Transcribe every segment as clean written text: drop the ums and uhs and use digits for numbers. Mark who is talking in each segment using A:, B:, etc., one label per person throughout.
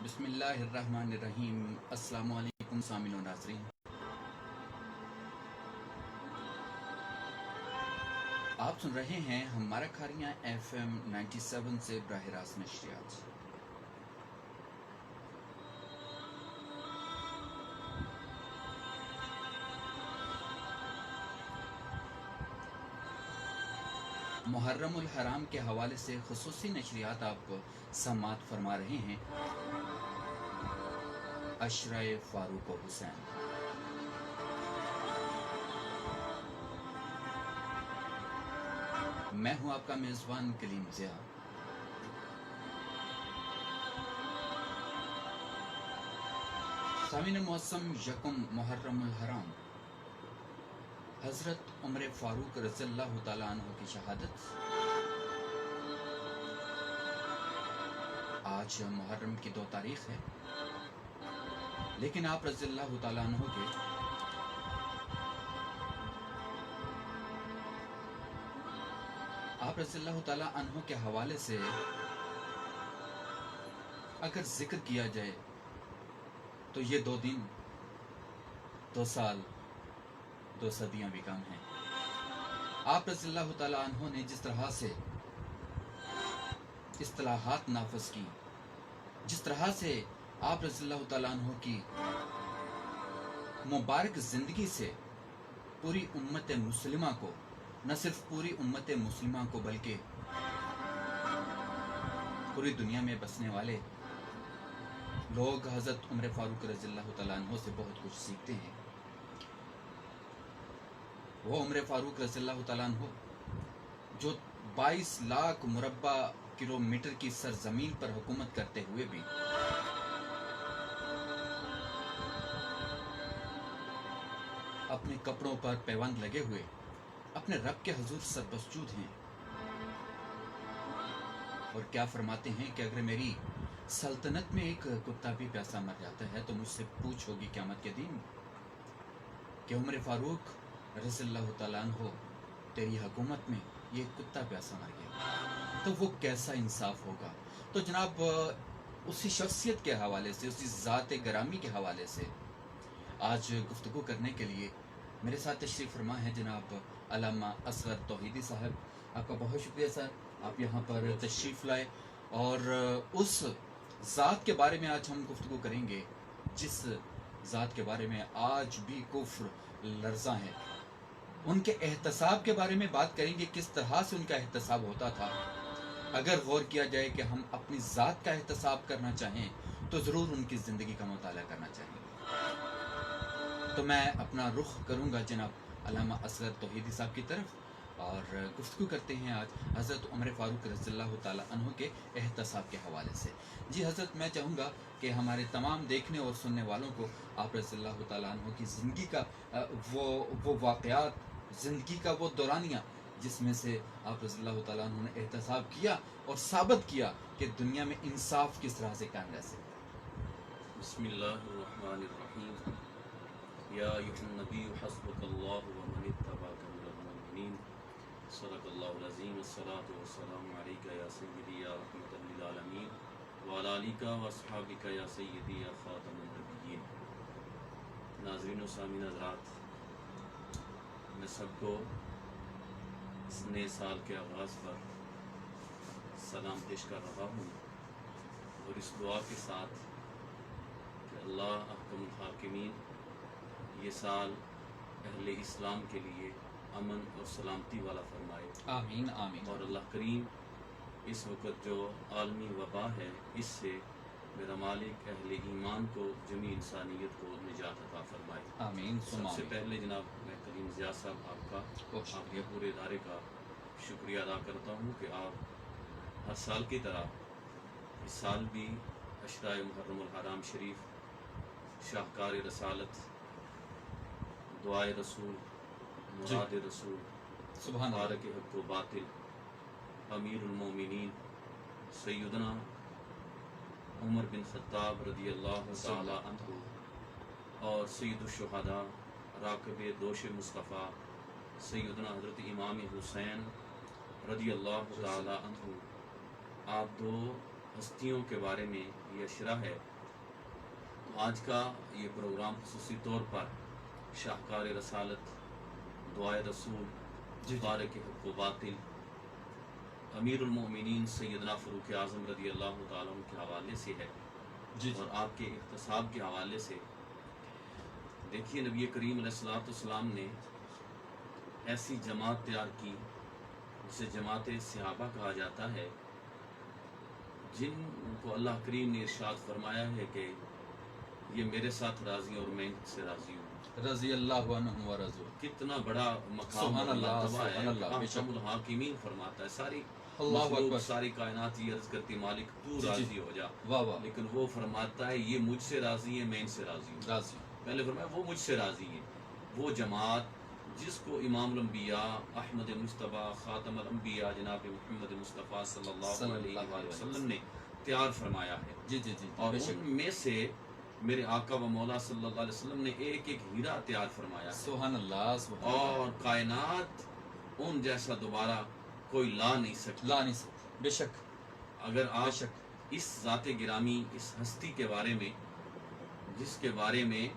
A: بسم اللہ الرحمن الرحیم۔ السلام علیکم سامعین و ناظرین، آپ سن رہے ہیں ہمارا کھاریاں FM 97 سے براہ راست نشریات۔ محرم الحرام کے حوالے سے خصوصی نشریات آپ کو سماعت فرما رہے ہیں عشرہ فاروق و حسین۔ میں ہوں آپ کا میزبان کلیم ضیاء۔ سامعین موسم یکم محرم الحرام، حضرت عمر فاروق رضی اللہ تعالیٰ عنہ کی شہادت۔ آج محرم کی 2 تاریخ ہے، لیکن آپ رضی اللہ تعالیٰ عنہ کے حوالے سے اگر ذکر کیا جائے تو یہ 2 دن 2 سال 2 صدیاں بھی کم ہیں۔ آپ رضی اللہ تعالیٰ عنہ نے جس طرح سے اصطلاحات نافذ کی، جس طرح سے آپ رضی اللہ تعالیٰ عنہ کی مبارک زندگی سے پوری امت مسلمہ کو، نہ صرف پوری امت مسلمہ کو بلکہ پوری دنیا میں بسنے والے لوگ حضرت عمر فاروق رضی اللہ تعالیٰ عنہ سے بہت کچھ سیکھتے ہیں۔ وہ عمر فاروق رضی اللہ تعالیٰ عنہ جو 22 لاکھ مربع کلومیٹر کی سرزمین پر حکومت کرتے ہوئے بھی اپنے کپڑوں پر پیوند لگے ہوئے اپنے رب کے حضور سربسجود ہیں، اور کیا فرماتے ہیں کہ اگر میری سلطنت میں ایک کتا بھی پیاسا مر جاتا ہے تو مجھ سے پوچھ ہوگی قیامت کے دن کہ عمر فاروق رضی اللہ تعالیٰ عنہ تیری حکومت میں یہ کتا پیاسا مر گیا، تو وہ کیسا انصاف ہوگا۔ تو جناب اسی شخصیت کے حوالے سے، اسی ذات گرامی کے حوالے سے آج گفتگو کرنے کے لیے میرے ساتھ تشریف فرما ہے جناب علامہ اصغر توحیدی صاحب۔ آپ کا بہت شکریہ سر، آپ یہاں پر تشریف لائے، اور اس ذات کے بارے میں آج ہم گفتگو کریں گے جس ذات کے بارے میں آج بھی کفر لرزاں ہے۔ ان کے احتساب کے بارے میں بات کریں گے، کس طرح سے ان کا احتساب ہوتا تھا۔ اگر غور کیا جائے کہ ہم اپنی ذات کا احتساب کرنا چاہیں تو ضرور ان کی زندگی کا مطالعہ کرنا چاہیں گے۔ تو میں اپنا رخ کروں گا جناب علامہ اصغر توحیدی صاحب کی طرف، اور گفتگو کرتے ہیں آج حضرت عمر فاروق رضی اللہ تعالیٰ عنہ کے احتساب کے حوالے سے۔ جی حضرت، میں چاہوں گا کہ ہمارے تمام دیکھنے اور سننے والوں کو آپ رضی اللہ تعالیٰ عنہ کی زندگی کا وہ واقعات، زندگی کا وہ دورانیہ جس میں سے آپ رضی اللہ تعالیٰ عنہ نے احتساب کیا اور ثابت کیا کہ دنیا میں انصاف کس طرح سے قائم رہ سکتا ہے۔
B: بسم اللہ الرحمن الرحیم۔ یا ایھا النبی حسبک اللہ ومن اتبعک من المؤمنین، صدق اللہ العظیم۔ الصلاۃ والسلام علیک یا سیدی یا رحمۃ للعالمین، وعلی آلک واصحابک یا سیدی یا خاتم النبیین۔ ناظرین و سامعین حضرات، میں سب کو اس نئے سال کے آغاز پر سلام پیش کر رہا ہوں، اور اس دعا کے ساتھ کہ اللہ احکم الحاکمین یہ سال اہل اسلام کے لیے امن اور سلامتی والا فرمائے،
A: آمین آمین۔
B: اور اللہ کریم اس وقت جو عالمی وبا ہے اس سے میرا مالک اہل ایمان کو، جمیع انسانیت کو نجات عطا فرمائے،
A: آمین ثم
B: سب سے
A: آمین۔
B: پہلے جناب میں کلیم ضیاء صاحب آپ کا،
A: بہت
B: آپ کے پورے ادارے کا شکریہ ادا کرتا ہوں کہ آپ ہر سال کی طرح اس سال بھی عشرہ محرم الحرام شریف، شاہکار رسالت، دعائے رسول، مراد رسول،
A: سبحان اللہ۔
B: فارق حق و باطل، امیر المومنین سیدنا عمر بن خطاب رضی اللہ تعالی عنہ، اور سید الشہداء راکب دوش مصطفیٰ سیدنا حضرت امام حسین رضی اللہ تعالی عنہ، آپ دو ہستیوں کے بارے میں یہ اشرا ہے. تو آج کا یہ پروگرام خصوصی طور پر شاہکار رسالت، دعائے رسول، فارق حق و باطل، امیر المومنین سیدنا فاروق اعظم رضی اللہ تعالیٰ عنہ کے حوالے سے ہے اور آپ کے احتساب کے حوالے سے. دیکھیے نبی کریم علیہ السلام نے ایسی جماعت تیار کی جسے جماعت صحابہ کہا جاتا ہے، جن کو اللہ کریم نے ارشاد فرمایا ہے کہ یہ میرے ساتھ راضی اور میں ان سے راضی ہوں.
A: رضی اللہ عنہ و رضو.
B: کتنا بڑا مقام
A: سبحان
B: اور
A: اللہ،
B: مرتبہ ہے.
A: سبحان اللہ، بے شک.
B: احکم الحاکمین فرماتا ہے ساری
A: اللہ
B: مخلوق،
A: اکبر.
B: ساری کائنات یہ عرض کرتی مالک تو
A: جی، جی.
B: راضی ہو جا،
A: واہ واہ.
B: لیکن وہ فرماتا ہے یہ مجھ سے راضی ہے، میں ان سے راضی ہوں.
A: راضی.
B: پہلے فرمایا وہ مجھ سے راضی ہے. وہ جماعت جس کو امام الانبیاء احمد مصطفیٰ خاتم الانبیاء جناب محمد مصطفیٰ صلی اللہ علیہ وآلہ وسلم نے تیار فرمایا ہے.
A: جی جی جی.
B: اور
A: بے
B: ان
A: شک.
B: میں سے میرے آقا و مولا صلی اللہ علیہ وسلم نے ایک ایک ہیرا تیار فرمایا ہے.
A: سبحان اللہ، سبحان اللہ.
B: اور کائنات ان جیسا دوبارہ کوئی لا نہیں سکتا.
A: لا نہیں سکتا. بے شک.
B: اگر
A: بے
B: آپ
A: شک.
B: اس ذات گرامی، اس ہستی کے بارے میں جس کے بارے میں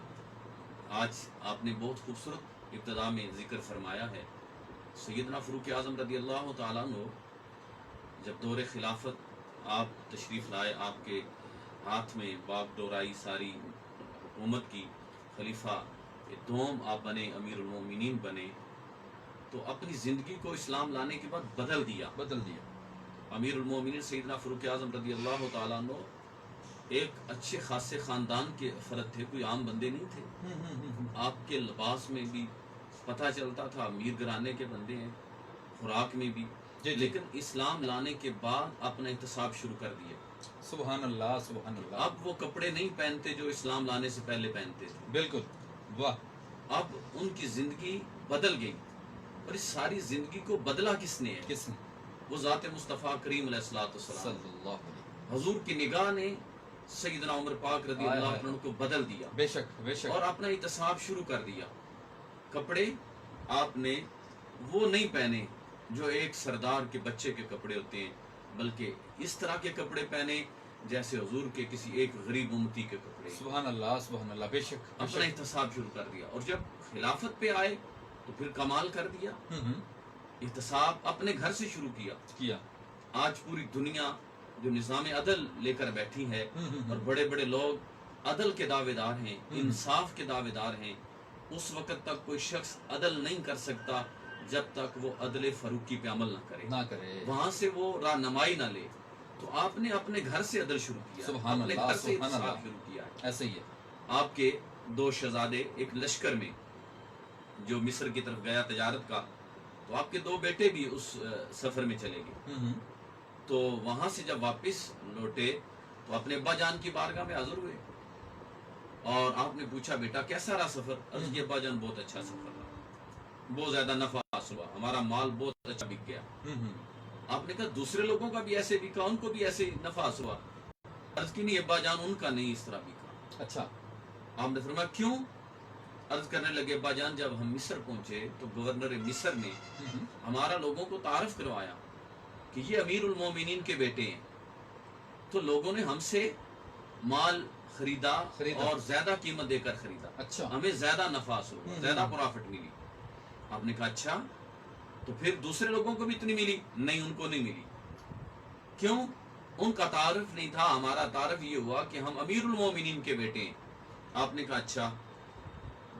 B: آج آپ نے بہت خوبصورت ابتدا میں ذکر فرمایا ہے، سیدنا فاروق اعظم رضی اللہ تعالیٰ عنہ جب دور خلافت آپ تشریف لائے، آپ کے ہاتھ میں باغ ڈورائی ساری حکومت کی، خلیفہ دوم آپ بنے، امیر المومنین بنے، تو اپنی زندگی کو اسلام لانے کے بعد بدل دیا. امیر المومنین سیدنا فاروق اعظم رضی اللہ تعالیٰ عنہ ایک اچھے خاصے خاندان کے افراد تھے، کوئی عام بندے نہیں تھے. آپ کے لباس میں بھی پتہ چلتا تھا امیر گھرانے کے بندے ہیں، خوراک میں بھی. لیکن اسلام لانے کے بعد اپنا احتساب شروع کر دیا.
A: سبحان اللہ، سبحان اللہ.
B: اب وہ کپڑے نہیں پہنتے جو اسلام لانے سے پہلے پہنتے تھے.
A: بالکل. واہ.
B: اب ان کی زندگی بدل گئی. اور اس ساری زندگی کو بدلا کس نے ہے؟
A: کس نے؟
B: وہ ذات مصطفیٰ کریم علیہ الصلوۃ والسلام.
A: صلی اللہ علیہ.
B: حضور کی نگاہ نے سیدنا عمر پاک رضی اللہ عنہ کو بدل دیا.
A: بے شک، بے شک.
B: اور اپنا احتساب شروع کر دیا. کپڑے آپ نے وہ نہیں پہنے جو ایک سردار کے بچے کے کپڑے ہوتے ہیں، بلکہ اس طرح کے کپڑے پہنے جیسے حضور کے کسی ایک غریب امتی کے کپڑے.
A: سبحان اللہ، سبحان اللہ. بے شک.
B: اپنا احتساب شروع کر دیا. اور جب خلافت پہ آئے تو پھر کمال کر دیا. احتساب اپنے گھر سے شروع کیا. آج پوری دنیا جو نظام عدل لے کر بیٹھی ہے اور بڑے بڑے لوگ عدل کے دعوے دار ہیں، انصاف کے دعوے دار ہیں، اس وقت تک کوئی شخص عدل نہیں کر سکتا جب تک وہ عدل فاروقی پہ عمل نہ کرے، وہاں سے وہ رہنمائی نہ لے. تو آپ نے اپنے گھر سے عدل شروع کیا،
A: سبحان
B: اپنے
A: اللہ،
B: گھر سے
A: سبحان
B: احتساب
A: اللہ.
B: شروع کیا.
A: ایسے ہی ہے.
B: آپ کے 2 شہزادے ایک لشکر میں جو مصر کی طرف گیا تجارت کا، تو آپ کے 2 بیٹے بھی اس سفر میں چلے گئے. تو وہاں سے جب واپس لوٹے تو اپنے ابا جان کی بارگاہ میں حاضر ہوئے اور آپ نے پوچھا بیٹا کیسا رہا سفر؟ عرض کی ابا جان بہت اچھا سفر رہا، بہت زیادہ نفع حاصل ہوا، ہمارا مال بہت اچھا بک گیا. آپ نے کہا دوسرے لوگوں کا بھی ایسے بکا، ان کو بھی ایسے نفع حاصل ہوا؟ عرض کی نہیں ابا جان ان کا نہیں اس طرح بکا.
A: اچھا.
B: آپ نے فرمایا کیوں؟ عرض کرنے لگے ابا جان جب ہم مصر پہنچے تو گورنر مصر نے ہمارا لوگوں کو تعارف کروایا کہ یہ امیر المومنین کے بیٹے ہیں، تو لوگوں نے ہم سے مال خریدا اور زیادہ قیمت دے کر خریدا.
A: اچھا.
B: ہمیں زیادہ نفع حاصل ہوا، زیادہ پروفٹ ملی. آپ نے کہا اچھا تو پھر دوسرے لوگوں کو بھی اتنی ملی؟ نہیں ان کو نہیں ملی. کیوں؟ ان کا تعارف نہیں تھا. ہمارا تعارف یہ ہوا کہ ہم امیر المومنین کے بیٹے ہیں. آپ نے کہا اچھا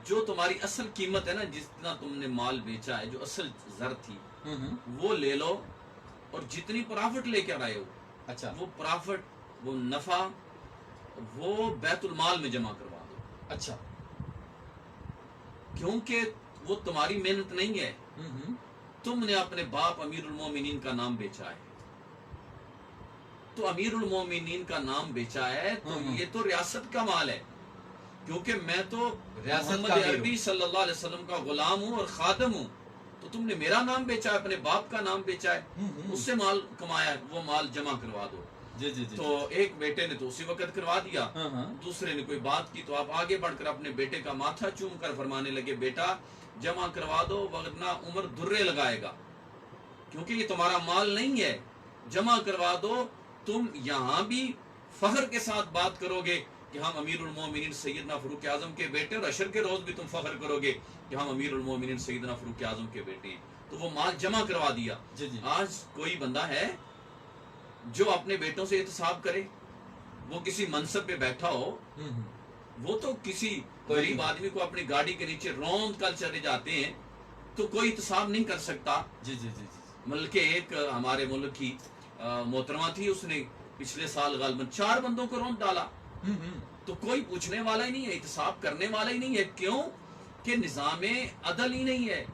B: جو تمہاری اصل قیمت ہے نا، جتنا تم نے مال بیچا ہے، جو اصل زر تھی وہ لے لو اور جتنی پرافٹ لے کر آئے ہو،
A: اچھا،
B: وہ پرافٹ، وہ نفع، وہ بیت المال میں جمع کروا دو.
A: اچھا.
B: کیونکہ وہ تمہاری محنت نہیں ہے، تم نے اپنے باپ امیر المومنین کا نام بیچا ہے. تو امیر المومنین کا نام بیچا ہے تو یہ تو ریاست کا مال ہے، کیونکہ میں تو محمد عربی صلی اللہ علیہ وسلم کا غلام ہوں اور خادم ہوں. تو تم نے میرا نام بیچا ہے، اپنے باپ کا نام بیچا ہے، اس سے مال کمایا ہے، وہ مال جمع کروا دو. تو ایک بیٹے نے تو اسی وقت کروا دیا، دوسرے نے کوئی بات کی تو آپ آگے بڑھ کر اپنے بیٹے کا ماتھا چوم کر فرمانے لگے بیٹا جمع کروا دو ورنہ عمر درے لگائے گا، کیونکہ یہ تمہارا مال نہیں ہے، جمع کروا دو تم یہاں بھی فخر کے ساتھ بات کرو گے کہ ہم امیر المومنین سیدنا فاروق اعظم کے بیٹے، اور عشر کے روز بھی تم فخر کرو گے کہ ہم امیر المومنین سیدنا فاروق اعظم کے بیٹے ہیں، تو وہ مال جمع کروا دیا۔
A: جی جی
B: آج کوئی بندہ ہے جو اپنے بیٹوں سے احتساب کرے؟ وہ کسی منصب پہ بیٹھا ہو، وہ تو کسی غریب آدمی کو اپنی گاڑی کے نیچے روند کر چلے جاتے ہیں تو کوئی احتساب نہیں کر سکتا۔
A: جی جی جی جی
B: بلکہ ایک ہمارے ملک کی محترمہ تھی، اس نے پچھلے سال غالباً 4 بندوں کو روند ڈالا، تو کوئی پوچھنے والا ہی نہیں ہے، احتساب کرنے والا ہی نہیں ہے۔ کیوں کہ نظام عدل ہی نہیں ہے۔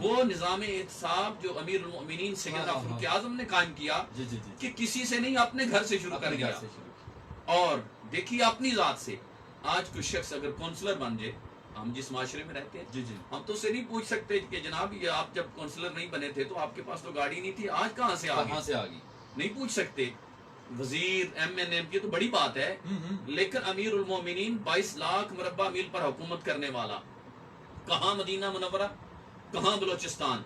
B: وہ نظام احتساب جو امیر المؤمنین سیدنا فاروق اعظم نے قائم کیا
A: جی جی جی
B: کہ کسی سے نہیں، اپنے گھر سے شروع کر
A: اپنے
B: دیا،
A: گھر سے شروع کیا۔
B: اور دیکھیے اپنی ذات سے۔ آج کوئی شخص اگر کونسلر بن جائے، ہم جس معاشرے میں رہتے ہیں،
A: جی جی
B: ہم تو اسے نہیں پوچھ سکتے کہ جناب یہ آپ جب کونسلر نہیں بنے تھے تو آپ کے پاس تو گاڑی نہیں تھی، آج کہاں سے آ
A: کہاں
B: گئی؟
A: سے آ گئی؟
B: نہیں پوچھ سکتے۔ وزیر ایم این ایم کی تو بڑی بات ہے، لیکن امیر المومنین 22 لاکھ مربع میل پر حکومت کرنے والا، کہاں مدینہ منورہ، کہاں بلوچستان،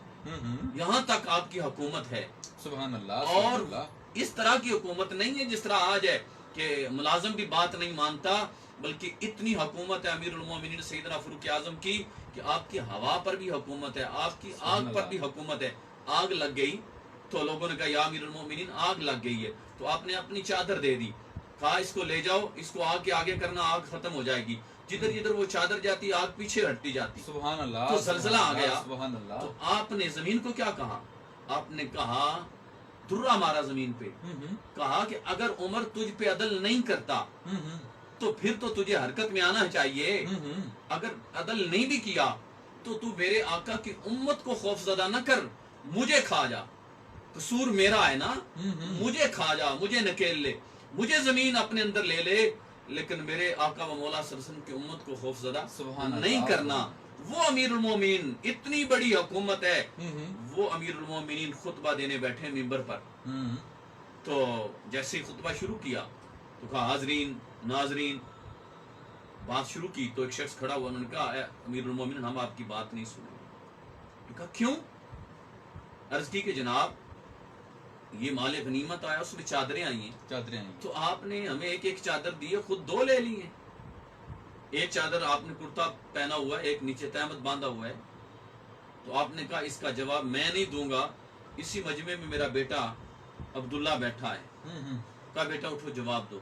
B: یہاں تک آپ کی حکومت ہے۔
A: سبحان اللہ
B: اور
A: سبحان اللہ۔
B: اس طرح کی حکومت نہیں ہے جس طرح آج ہے کہ ملازم بھی بات نہیں مانتا، بلکہ اتنی حکومت ہے امیر المومنین سیدنا فاروق اعظم کی کہ آپ کی ہوا پر بھی حکومت ہے، آپ کی آگ پر بھی حکومت ہے۔ آگ لگ گئی تو لوگوں نے کہا یا امیر المومنین آگ لگ گئی ہے، تو آپ نے اپنی چادر دے دی، کہا اس کو لے جاؤ، اس کو آگ کے آگے کرنا، آگ ختم ہو جائے گی۔ جدھر جدھر وہ چادر جاتی آگ پیچھے ہٹتی جاتی،
A: سبحان اللہ
B: تو زلزلہ آ گیا۔
A: سبحان اللہ۔
B: تو آپ نے زمین کو کیا کہا؟ آپ نے کہا درہ مارا زمین پہ، کہا کہ اگر عمر تجھ پہ عدل نہیں کرتا تو پھر تو تجھے حرکت میں آنا چاہیے، اگر عدل نہیں بھی کیا تو تو میرے آقا کی امت کو خوف زدہ نہ کر، مجھے کھا جا، قصور میرا ہے نا، مجھے کھا جا، مجھے نکیل لے، مجھے زمین اپنے اندر لے لے، لیکن میرے آقا و مولا صلی اللہ علیہ وسلم کی امت کو خوف زدہ نہیں کرنا۔ وہ امیر المومنین، اتنی بڑی حکومت ہے، وہ امیر المومنین خطبہ دینے بیٹھے ممبر پر، تو جیسے ہی خطبہ شروع کیا تو کہا حاضرین ناظرین، بات شروع کی تو ایک شخص کھڑا ہوا، انہوں نے کہا اے امیر المومنین ہم آپ کی بات نہیں سنیں گے۔ کہا کیوں؟ عرض کی کہ جناب یہ مال غنیمت آیا، اس میں چادریں آئی ہیں،
A: چادریں آئی
B: تو آپ نے ہمیں ایک ایک چادر دی ہے، خود 2 لے لی ہیں۔ ایک چادر آپ نے کرتا پہنا ہوا ہے، ایک نیچے تہمت باندھا ہوا ہے، تو آپ نے کہا اس کا جواب میں نہیں دوں گا، اسی مجمع میں میرا بیٹا عبداللہ بیٹھا ہے، کہا بیٹا اٹھو جواب دو۔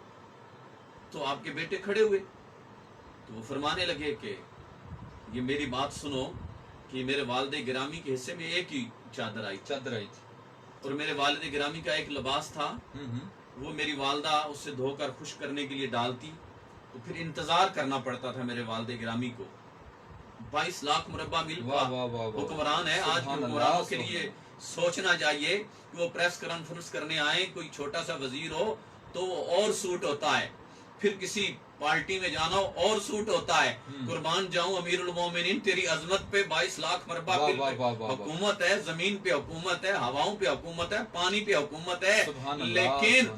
B: تو آپ کے بیٹے کھڑے ہوئے تو وہ فرمانے لگے کہ یہ میری بات سنو کہ میرے والد گرامی کے حصے میں ایک ہی چادر آئی
A: تھی
B: اور میرے والد گرامی کا ایک لباس تھا، وہ میری والدہ اس سے دھو کر خشک کرنے کے لیے ڈالتی، تو پھر انتظار کرنا پڑتا تھا میرے والد گرامی کو۔ 22 لاکھ مربع میل کا حکمران ہے۔ آج کے حکمرانوں کے لیے سوچنا چاہیے کہ وہ پریس کانفرنس کرنے آئے، کوئی چھوٹا سا وزیر ہو تو وہ اور سوٹ ہوتا ہے، پھر کسی پارٹی میں جانا ہو اور سوٹ ہوتا ہے۔ قربان جاؤں امیر المومنین تیری عظمت پہ، 22 لاکھ مربع میل پہ حکومت ہے، زمین پہ حکومت ہے، ہواؤں پہ حکومت ہے، پانی پہ حکومت ہے، لیکن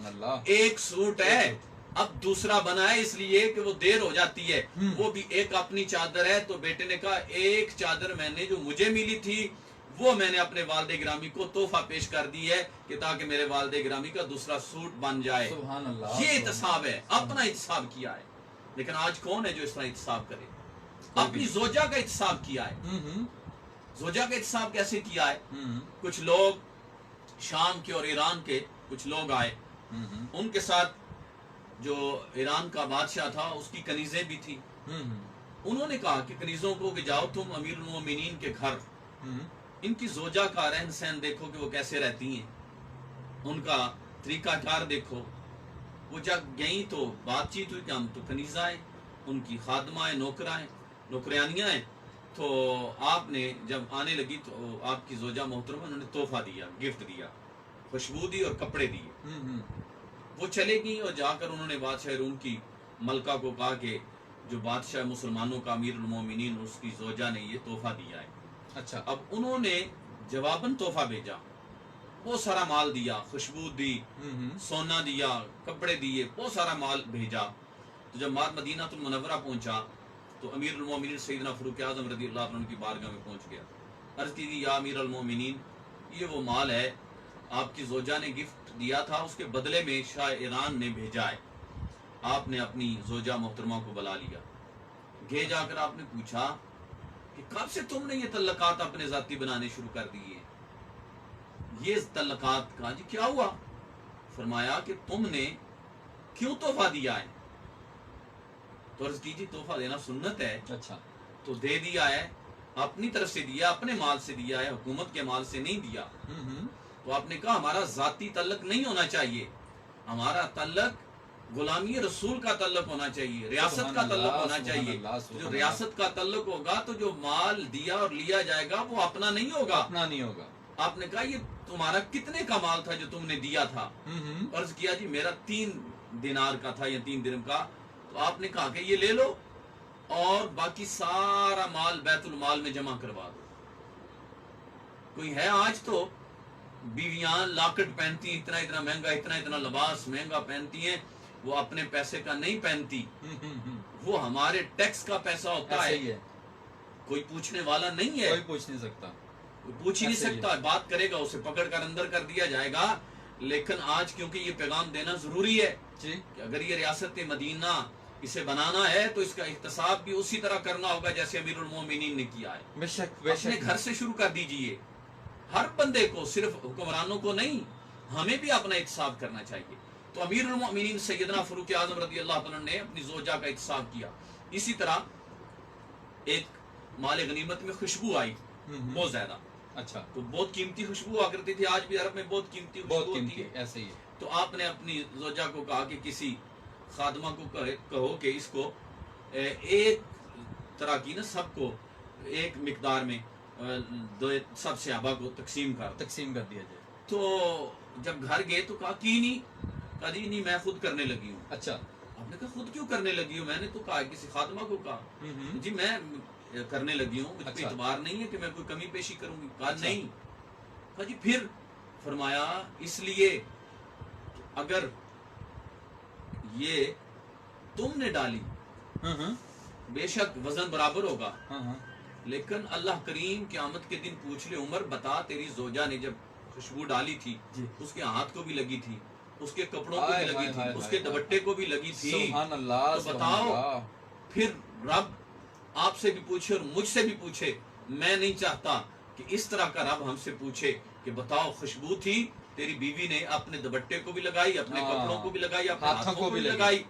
B: ایک سوٹ ہے، اب دوسرا بنا ہے اس لیے کہ وہ دیر ہو جاتی ہے، وہ بھی ایک اپنی چادر ہے۔ تو بیٹے نے کہا ایک چادر میں نے جو مجھے ملی تھی وہ میں نے اپنے والد گرامی کو تحفہ پیش کر دی ہے کہ تاکہ میرے والد گرامی کا دوسرا سوٹ بن جائے۔ یہ احتساب ہے، اپنا احتساب کیا ہے۔ لیکن آج کون ہے جو اس طرح احتساب کرے؟ اپنی زوجہ کا احتساب کیا ہے۔ زوجہ کا احتساب کیسے کیا ہے؟ کچھ لوگ شام کے اور ایران کے کچھ لوگ آئے، ان کے ساتھ جو ایران کا بادشاہ تھا اس کی کنیزیں بھی تھی، انہوں نے کہا کہ کنیزوں کو کہ جاؤ تم امیر المومنین کے گھر، ان کی زوجہ کا رہن سہن دیکھو کہ وہ کیسے رہتی ہیں، ان کا طریقہ کار دیکھو۔ وہ جب گئیں تو بات چیت ہوئی کہ ہم تو کنیزہ ہیں، ان کی خادمہ ہیں، نوکرہ ہیں، نوکرانیاں ہیں۔ تو آپ نے جب آنے لگی تو آپ کی زوجہ محترمہ انہوں نے تحفہ دیا، گفٹ دیا، خوشبو دی اور کپڑے دیے۔ وہ چلے گئیں اور جا کر انہوں نے بادشاہ روم کی ملکہ کو کہا کہ جو بادشاہ مسلمانوں کا امیر المومنین اس کی زوجہ نے یہ تحفہ دیا ہے۔
A: اچھا،
B: اب انہوں نے جواباً تحفہ بھیجا، بہت سارا مال دیا، خوشبو دی، سونا دیا، کپڑے دیے، بہت سارا مال بھیجا۔ تو جب مار مدینہ المنورہ پہنچا تو امیر المومنین سیدنا فاروق اعظم رضی اللہ عنہ کی بارگاہ میں پہنچ گیا، عرض کی یا امیر المومنین یہ وہ مال ہے آپ کی زوجہ نے گفٹ دیا تھا، اس کے بدلے میں شاہ ایران نے بھیجا ہے۔ آپ نے اپنی زوجہ محترمہ کو بلا لیا، گھے جا کر آپ نے پوچھا کہ کب سے تم نے یہ تعلقات اپنے ذاتی بنانے شروع کر دیے، یہ تعلقات کہا جی کیا ہوا؟ فرمایا کہ تم نے کیوں تحفہ دیا ہے؟ تو عرض کیجیے تحفہ دینا سنت ہے،
A: اچھا
B: تو دے دیا ہے، اپنی طرف سے دیا، اپنے مال سے دیا ہے، حکومت کے مال سے نہیں دیا۔ تو آپ نے کہا ہمارا ذاتی تعلق نہیں ہونا چاہیے، ہمارا تعلق غلامی رسول کا تعلق ہونا چاہیے، ریاست کا تعلق ہونا چاہیے۔ جو ریاست کا تعلق ہوگا تو جو مال دیا اور لیا جائے گا وہ اپنا نہیں ہوگا،
A: اپنا نہیں ہوگا۔
B: آپ نے کہا یہ تمہارا کتنے کا مال تھا جو تم نے دیا تھا؟ عرض کیا جی میرا 3 دینار کا تھا یا 3 درہم کا۔ تو آپ نے کہا کہ یہ لے لو اور باقی سارا مال بیت المال میں جمع کروا دو۔ کوئی ہے آج تو بیویاں لاکٹ پہنتی ہیں، اتنا اتنا مہنگا، اتنا لباس مہنگا پہنتی ہیں، وہ اپنے پیسے کا نہیں پہنتی، وہ ہمارے ٹیکس کا پیسہ ہوتا ہے، کوئی پوچھنے والا نہیں ہے،
A: کوئی پوچھ نہیں سکتا،
B: پوچھ ہی نہیں سکتا، بات کرے گا اسے پکڑ کر اندر کر دیا جائے گا۔ لیکن آج کیونکہ یہ پیغام دینا ضروری ہے
A: جی
B: کہ اگر یہ ریاست مدینہ اسے بنانا ہے تو اس کا احتساب بھی اسی طرح کرنا ہوگا جیسے امیر المومنین نے کیا ہے۔
A: بے شک بے
B: اپنے
A: شک
B: گھر سے شروع کر دیجئے، ہر بندے کو، صرف حکمرانوں کو نہیں، ہمیں بھی اپنا احتساب کرنا چاہیے۔ تو امیر المومنین سیدنا فاروق اعظم رضی اللہ عنہ نے اپنی زوجہ کا احتساب کیا۔ اسی طرح ایک مال غنیمت میں خوشبو آئی بہت زیادہ،
A: اچھا
B: تو بہت قیمتی خوشبو ہوا کرتی تھی، آج بھی عرب میں بہت قیمتی
A: بہت
B: خوشبو ہوتی
A: قیمتی
B: ہے۔
A: ایسے ہی
B: تو آپ نے اپنی زوجہ کو کہا کہ کسی خادمہ کو کہو کہ اس کو ایک طرح کی نا سب کو ایک مقدار میں سب صحابہ کو تقسیم کر
A: دیا جائے۔
B: تو جب گھر گئے تو کہا کی نہیں، کہا جی نہیں میں خود کرنے لگی ہوں۔
A: اچھا
B: آپ نے کہا خود کیوں کرنے لگی ہوں؟ میں نے تو کہا کسی خادمہ کو کہا، جی میں کرنے لگی ہوں، مجھ پہ
A: اچھا
B: اعتبار نہیں ہے کہ میں کوئی کمی پیشی کروں گی۔ کہا
A: اچھا
B: نہیں۔ کہا جی پھر؟ فرمایا اس لیے اگر یہ تم نے ڈالی بے شک وزن برابر ہوگا، لیکن اللہ کریم قیامت کے دن پوچھ لے عمر بتا تیری زوجہ نے جب خوشبو ڈالی تھی
A: جی
B: اس کے ہاتھ کو بھی لگی تھی، اس کے کپڑوں کو بھی
A: ہائے
B: لگی
A: ہائے
B: تھی،
A: ہائے
B: اس کے
A: ہائے
B: دوپٹے کو بھی لگی تھی۔
A: سبحان اللہ
B: تو
A: سبحان
B: بتاؤ
A: اللہ۔
B: پھر رب آپ سے بھی پوچھے اور مجھ سے بھی پوچھے، میں نہیں چاہتا کہ اس طرح کا رب ہم سے پوچھے کہ بتاؤ خوشبو تھی تیری بیوی نے اپنے دوپٹے کو بھی لگائی، اپنے کپڑوں کو بھی لگائی، اپنے ہاتھوں کو بھی لگائی،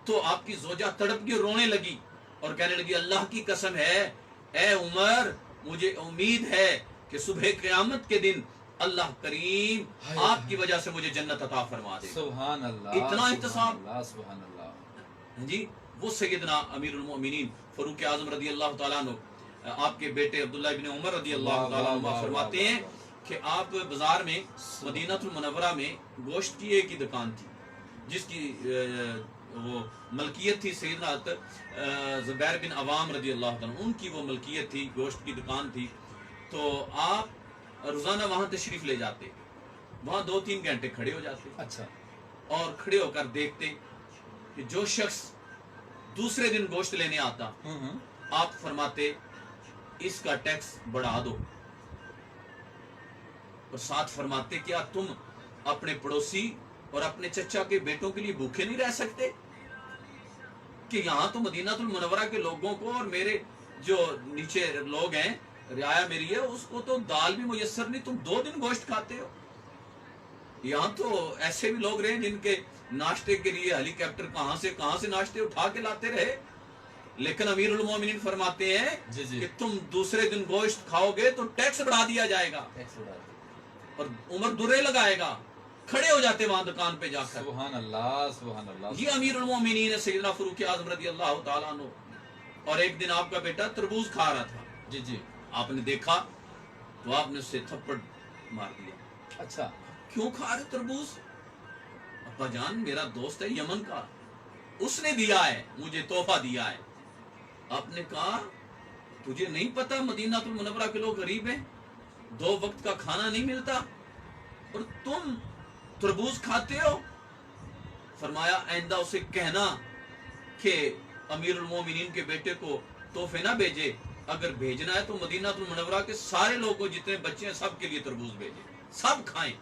B: تو آپ کی زوجہ تڑپ کے رونے لگی اور کہنے لگی اللہ کی قسم ہے اے عمر مجھے امید ہے کہ صبح قیامت کے دن اللہ کریم آپ کی وجہ سے مجھے جنت عطا فرما دے۔
A: سبحان اللہ
B: اتنا احتساب۔
A: سبحان اللہ۔
B: جی وہ سیدنا امیر المؤمنین فاروق اعظم رضی اللہ تعالیٰ عنہ، آپ کے بیٹے عبداللہ ابن عمر رضی اللہ تعالیٰ عنہ فرماتے ہیں کہ آپ بازار میں مدینہ المنورہ میں گوشت کی ایک ہی دکان تھی جس کی وہ ملکیت تھی سیدنا زبیر بن عوام رضی اللہ عنہ، ان کی وہ ملکیت تھی، گوشت کی دکان تھی۔ تو آپ روزانہ وہاں تشریف لے جاتے، وہاں 2-3 گھنٹے کھڑے ہو جاتے
A: اچھا
B: اور کھڑے ہو کر دیکھتے کہ جو شخص دوسرے دن گوشت لینے آتا آپ فرماتے اس کا ٹیکس بڑھا دو، اور ساتھ فرماتے کیا تم اپنے پڑوسی اور اپنے چچا کے بیٹوں کے لیے بھوکے نہیں رہ سکتے کہ یہاں تو مدینہ المنورہ کے لوگوں کو اور میرے جو نیچے لوگ ہیں رعایا میری ہے اس کو تو دال بھی میسر نہیں، تم 2 دن گوشت کھاتے ہو۔ یہاں تو ایسے بھی لوگ رہے جن کے ناشتے کے لیے ہیلی کاپٹر کہاں سے ناشتے اٹھا کے لاتے رہے، لیکن امیر المومنین فرماتے ہیں کہ تم دوسرے دن گوشت کھاؤ گے تو ٹیکس بڑھا دیا جائے گا، اور عمر درے لگائے گا، کھڑے ہو جاتے وہاں دکان پہ جا کر۔
A: سبحان اللہ سبحان اللہ۔
B: یہ امیر المومنین ہے سیدنا فاروق اعظم رضی اللہ تعالیٰ عنہ۔ اور ایک دن آپ کا بیٹا تربوز کھا رہا تھا،
A: جی
B: آپ نے دیکھا تو آپ نے اس سے تھپڑ مار دیا۔
A: اچھا
B: کیوں کھا رہے تربوز؟ ابا جان میرا دوست ہے یمن کا، اس نے دیا ہے، مجھے تحفہ دیا ہے۔ آپ نے کہا تجھے نہیں پتا مدینہ المنورہ کے لوگ غریب ہیں، 2 وقت کا کھانا نہیں ملتا اور تم تربوز کھاتے ہو؟ فرمایا آئندہ اسے کہنا کہ امیر المومنین کے بیٹے کو تحفے نہ بھیجے، اگر بھیجنا ہے تو مدینہ المنورہ کے سارے لوگوں جتنے بچے ہیں سب کے لیے تربوز بھیجے، سب کھائیں۔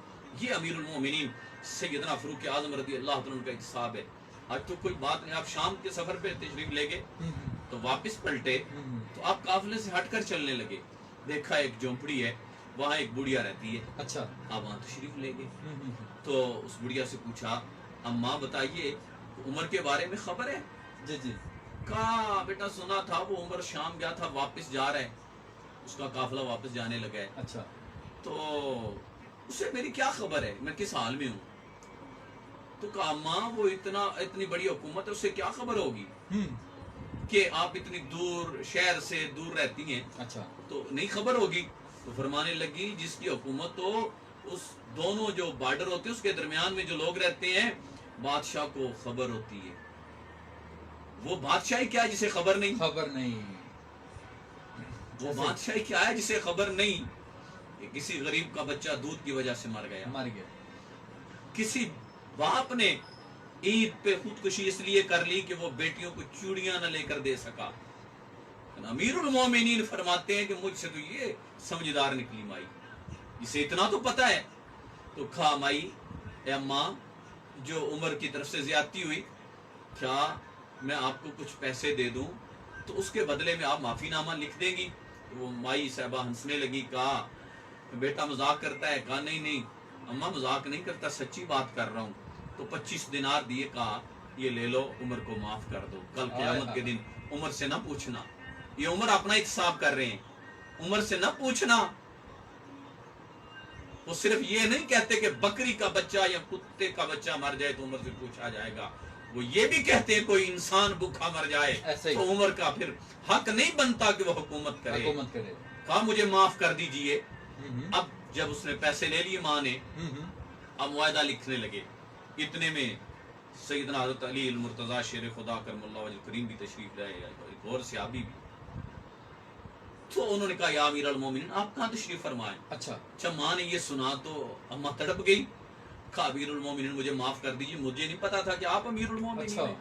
B: یہ امیر المومنین سیدنا فاروق اعظم رضی اللہ عنہ کا اکتساب ہے. آج تو کوئی بات نہیں. آپ شام کے سفر پہ تشریف لے گئے تو واپس پلٹے تو آپ قافلے سے ہٹ کر چلنے لگے. دیکھا ایک جھونپڑی ہے, وہاں ایک بڑھیا رہتی ہے.
A: اچھا.
B: آپ وہاں تشریف لے گئے تو اس بڑھیا سے پوچھا اماں بتائیے عمر کے بارے میں خبر ہے؟
A: جی جی.
B: کہا بیٹا سنا تھا وہ عمر شام گیا تھا, واپس جا رہا ہے, اس کا قافلہ واپس جانے لگا ہے.
A: اچھا.
B: تو اسے میری کیا خبر ہے, میں کس حال میں ہوں؟ تو کہا ماں وہ اتنی بڑی حکومت ہے, اسے کیا خبر ہوگی کہ آپ اتنی دور شہر سے دور رہتی ہیں,
A: اچھا.
B: تو نہیں خبر ہوگی. تو فرمانے لگی جس کی حکومت ہو اس دونوں جو بارڈر ہوتے ہیں اس کے درمیان میں جو لوگ رہتے ہیں بادشاہ کو خبر ہوتی ہے. وہ بادشاہی کیا ہے جسے خبر نہیں؟
A: خبر نہیں.
B: وہ بادشاہی کیا ہے جسے خبر نہیں کہ کسی غریب کا بچہ دودھ کی وجہ سے مر گیا,
A: مر گیا,
B: کسی باپ نے عید پہ خودکشی اس لیے کر لی کہ وہ بیٹیوں کو چوڑیاں نہ لے کر دے سکا. امیر المومنین فرماتے ہیں کہ مجھ سے تو یہ سمجھدار نکلی مائی, اسے اتنا تو پتا ہے. تو کہا مائی اے اماں جو عمر کی طرف سے زیادتی ہوئی, کیا میں آپ کو کچھ پیسے دے دوں تو اس کے بدلے میں آپ معافی نامہ لکھ دیں گی؟ وہ مائی صاحبہ ہنسنے لگی, کہا بیٹا مذاق کرتا ہے. کہا نہیں نہیں اماں مذاق نہیں کرتا, سچی بات کر رہا ہوں. تو 25 دینار دیے, کہا یہ لے لو, عمر کو معاف کر دو, کل قیامت کے دن عمر سے نہ پوچھنا. یہ عمر اپنا احتساب کر رہے ہیں, عمر سے نہ پوچھنا. وہ صرف یہ نہیں کہتے کہ بکری کا بچہ یا کتے کا بچہ مر جائے تو عمر سے پوچھا جائے گا, وہ یہ بھی کہتے ہیں کوئی انسان بھوکا مر جائے تو عمر کا پھر حق نہیں بنتا کہ وہ حکومت کرے. کہا مجھے معاف کر دیجئے. اب جب اس نے پیسے لے لیے ماں نے, اب معاہدہ لکھنے لگے. اتنے میں سیدنا حضرت علی المرتضی شیر خدا کرم اللہ وجہ کریم بھی تشریف لائے, ایک اور صحابی بھی. تو انہوں نے کہا یا امیر المومنین آپ کہاں تشریف فرمائیں؟ اچھا ماں نے یہ سنا تو اماں تڑپ گئی. کہا امیر المومنین مجھے معاف کر دیجیے, مجھے نہیں پتا تھا کہ آپ امیر المومنین ہیں.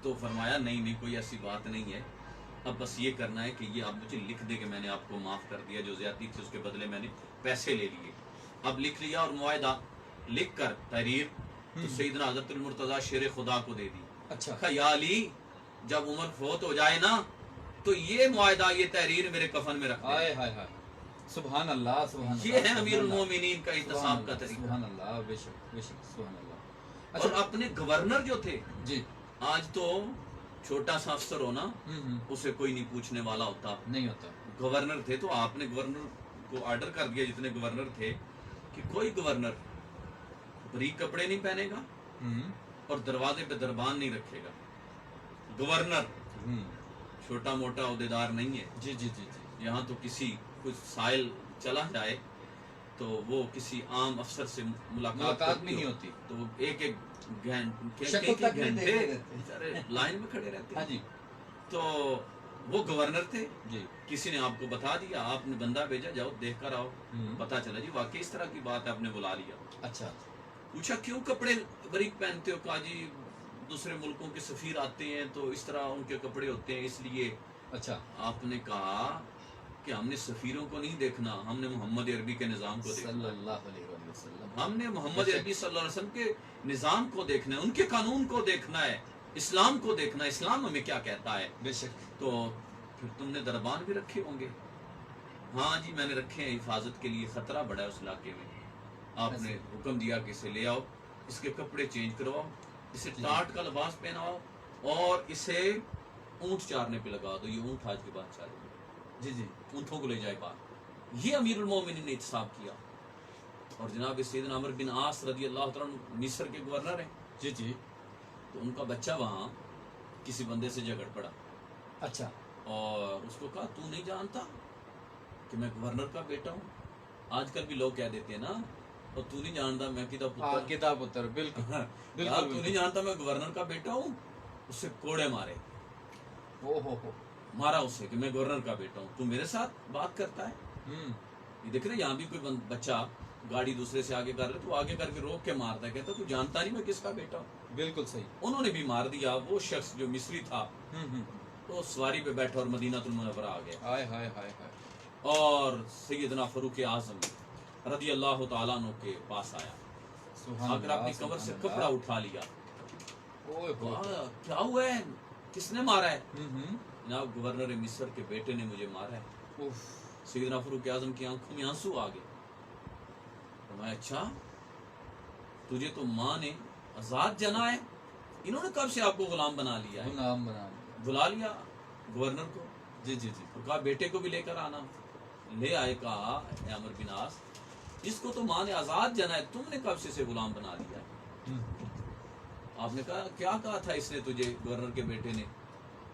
B: تو فرمایا نہیں کوئی ایسی بات نہیں ہے, اب بس یہ کرنا ہے کہ یہ آپ مجھے لکھ دے کہ میں نے آپ کو معاف کر دیا, جو زیادتی تھی اس کے بدلے میں نے پیسے لے لیے. اب لکھ لیا اور معاہدہ لکھ کر تحریر تو سیدنا حضرت المرتضی شیر خدا کو دے دی. کہا یا علی جب عمر فوت ہو جائے نا تو یہ معاہدہ یہ تحریر میرے کفن میں رکھ دے.
A: سبحان اللہ, سبحان اللہ.
B: یہ ہے امیر المومنین کا احتساب کا طریقہ.
A: سبحان اللہ, بے شک بے شک, سبحان اللہ.
B: اور اپنے گورنر جو تھے,
A: جی
B: آج تو چھوٹا سا افسر ہونا اسے کوئی نہیں پوچھنے والا ہوتا,
A: نہیں ہوتا.
B: گورنر تھے تو آپ نے گورنر کو آرڈر کر دیا, جتنے گورنر تھے, کہ کوئی گورنر بریک کپڑے نہیں پہنے گا اور دروازے پہ دربان نہیں رکھے گا. گورنر چھوٹا موٹا عہدیدار نہیں ہے.
A: جی جی جی جی.
B: یہاں تو کسی کچھ سائل چلا جائے تو وہ کسی عام افسر سے ملاقات
A: نہیں ہوتی,
B: تو ایک گھنٹے لائن میں کھڑے رہتے.
A: ہاں جی.
B: تو وہ گورنر تھے,
A: جی.
B: کسی نے آپ کو بتا دیا, آپ نے بندہ بھیجا جاؤ دیکھ کر آؤ, پتا چلا جی واقعی اس طرح کی بات ہے, آپ نے بلا لیا.
A: اچھا.
B: پوچھا کیوں کپڑے بریک پہنتے ہو؟ کہا جی دوسرے ملکوں کے سفیر آتے ہیں تو اس طرح ان کے کپڑے ہوتے ہیں اس لیے.
A: اچھا.
B: آپ نے کہا کہ ہم نے سفیروں کو نہیں دیکھنا, ہم نے محمد عربی کے نظام کو دیکھنا.
A: صلی اللہ علیہ وسلم.
B: ہم نے محمد عربی صلی اللہ علیہ وسلم کے نظام کو دیکھنا ہے, ان کے قانون کو دیکھنا ہے, اسلام کو دیکھنا ہے, اسلام ہمیں کیا کہتا ہے.
A: بے شک.
B: تو پھر تم نے دربان بھی رکھے ہوں گے؟ ہاں جی میں نے رکھے ہیں, حفاظت کے لیے خطرہ بڑا ہے اس علاقے میں. آپ نے حکم دیا کہ اسے لے آؤ, اس کے کپڑے چینج کرواؤ, اسے ٹاٹ کا لباس پہناؤ اور اسے اونٹ چارنے پہ لگا دو. یہ اونٹ آج کے بعد چارے گا.
A: جی جی.
B: اونٹوں کو لے جائے باہر. یہ امیر المومنین نے احتساب کیا. اور جناب سیدنا عمرو بن عاص رضی اللہ تعالیٰ مصر کے گورنر ہیں.
A: جی جی.
B: تو ان کا بچہ وہاں کسی بندے سے جھگڑ پڑا.
A: اچھا.
B: اور اس کو کہا تو نہیں جانتا کہ میں گورنر کا بیٹا ہوں؟ آج کل بھی لوگ کہہ دیتے ہیں نا, اور تو نہیں جانتا میں
A: کتا پتر. بالکل
B: بالکل. تو نہیں جانتا میں گورنر کا بیٹا ہوں. اس سے کوڑے مارے. مارا اسے کہ میں گورنر کا بیٹا ہوں, تو میرے ساتھ بات کرتا ہے. یہ دیکھ رہے یہاں بھی کوئی بچہ گاڑی دوسرے سے آگے کر رہے تو آگے کر کے روک کے مارتا ہے, کہتا تو جانتا نہیں میں کس کا بیٹا ہوں.
A: بالکل صحیح.
B: انہوں نے بھی مار دیا. وہ شخص جو مصری تھا تو سواری پہ بیٹھا اور مدینہ المنورہ آ گیا.
A: ہائے ہائے ہائے ہائے.
B: اور سیدنا فاروق اعظم رضی اللہ تعالیٰ عنہ کے پاس آیا،
A: سبحان
B: اگر اپنی
A: اللہ،
B: کمر سے
A: سبحان
B: کپڑا
A: اللہ۔
B: اٹھا لیا،
A: اوئے ہوئے۔
B: کیا ہوا ہے، کس نے مارا ہے؟
A: ہوں۔
B: جناب گورنر مصر کے بیٹے نے مجھے مارا ہے۔
A: اوف۔
B: سیدنا فاروق اعظم کی آنکھوں میں آنسو آ گئے۔ فرمایا اچھا تجھے تو ماں نے آزاد جنا ہے، انہوں نے کب سے آپ کو غلام بنا لیا ہے؟
A: غلام بنا لیا۔
B: بلا لیا گورنر کو،
A: جی جی جی۔
B: اور کہا بیٹے کو بھی لے کر آنا، لے آئے، کہا اے عمرو بن عاص اس کو تو ماں نے آزاد جنا ہے، تم نے کب سے اسے غلام بنا لیا ہے؟ آپ نے کہا کیا کہا تھا اس نے تجھے، گورنر کے بیٹے نے؟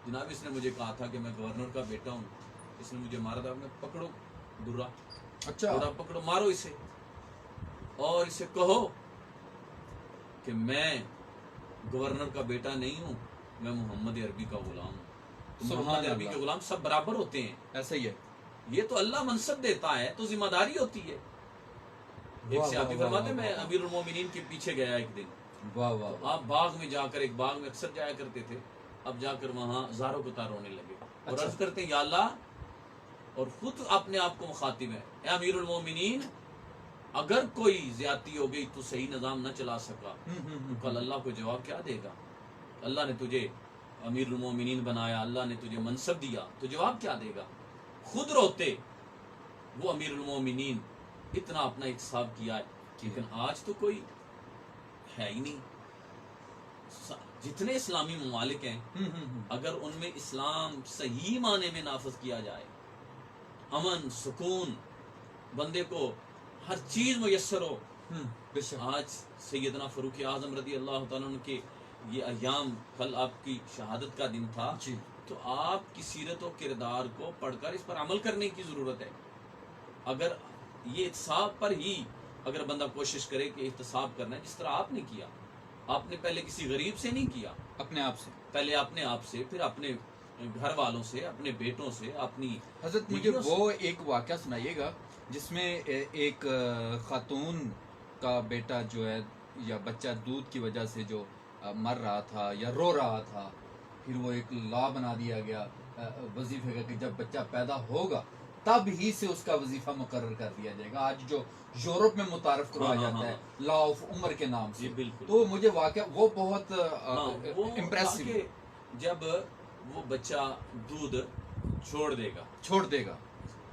B: جناب اس نے مجھے کہا تھا کہ میں گورنر کا بیٹا ہوں، اس نے مجھے مارا تھا۔ میں پکڑو درا،
A: اچھا۔
B: درا پکڑو، مارو اسے، اور اسے کہو کہ میں گورنر کا بیٹا نہیں ہوں، میں محمد عربی کا غلام ہوں۔ تو
A: سبحان
B: محمد عربی
A: اللہ۔
B: کے غلام سب برابر ہوتے ہیں،
A: ایسا ہی ہے۔
B: یہ تو اللہ منصب دیتا ہے تو ذمہ داری ہوتی ہے۔ ایک
A: واہ
B: صحابی
A: واہ
B: فرماتے
A: واہ
B: میں
A: واہ۔
B: امیر المومنین کے پیچھے گیا ایک دن،
A: واہ واہ
B: تو
A: واہ۔
B: آپ باغ میں جا کر، ایک باغ میں اکثر جایا کرتے تھے، اب جا کر وہاں زاروں قطار رونے لگے اور
A: اچھا۔
B: عرض کرتے ہیں یا اللہ، اور خود اپنے آپ کو مخاطب ہے، اے امیر المومنین اگر کوئی زیادتی ہو گئی تو صحیح نظام نہ چلا سکا تو کل اللہ کو جواب کیا دے گا؟ اللہ نے تجھے امیر المومنین بنایا، اللہ نے تجھے منصب دیا، تو جواب کیا دے گا؟ خود روتے وہ امیر المومنین، اتنا اپنا احتساب کیا ہے، لیکن آج تو کوئی ہے ہی نہیں۔ جتنے اسلامی ممالک ہیں اگر ان میں اسلام صحیح معنی میں نافذ کیا جائے، امن سکون، بندے کو ہر چیز میسر ہو،
A: بے شک۔
B: آج سیدنا فاروق اعظم رضی اللہ تعالیٰ عنہ کے یہ ایام، کل آپ کی شہادت کا دن تھا،
A: جی۔
B: تو آپ کی سیرت و کردار کو پڑھ کر اس پر عمل کرنے کی ضرورت ہے۔ اگر یہ احتساب پر ہی اگر بندہ کوشش کرے کہ احتساب کرنا ہے، جس طرح آپ نے کیا، آپ نے پہلے کسی غریب سے نہیں کیا،
A: اپنے آپ سے۔
B: پہلے اپنے آپ سے، پھر اپنے گھر والوں سے، اپنے بیٹوں سے، اپنی
A: حضرت مجھے
B: بیویوں سے۔
A: وہ ایک واقعہ سنائیے گا جس میں ایک خاتون کا بیٹا جو ہے یا بچہ دودھ کی وجہ سے جو مر رہا تھا یا رو رہا تھا، پھر وہ ایک لا بنا دیا گیا وظیفے کا کہ جب بچہ پیدا ہوگا تب ہی سے اس کا وظیفہ مقرر کر دیا جائے گا، آج جو یورپ میں متعارف کروایا جاتا ہے لا آف عمر کے نام سے۔
B: جی بالکل۔
A: تو مجھے واقعہ وہ بہت
B: وہ
A: امپریسو
B: کہ جب وہ بچہ دودھ چھوڑ دے گا
A: چھوڑ دے گا،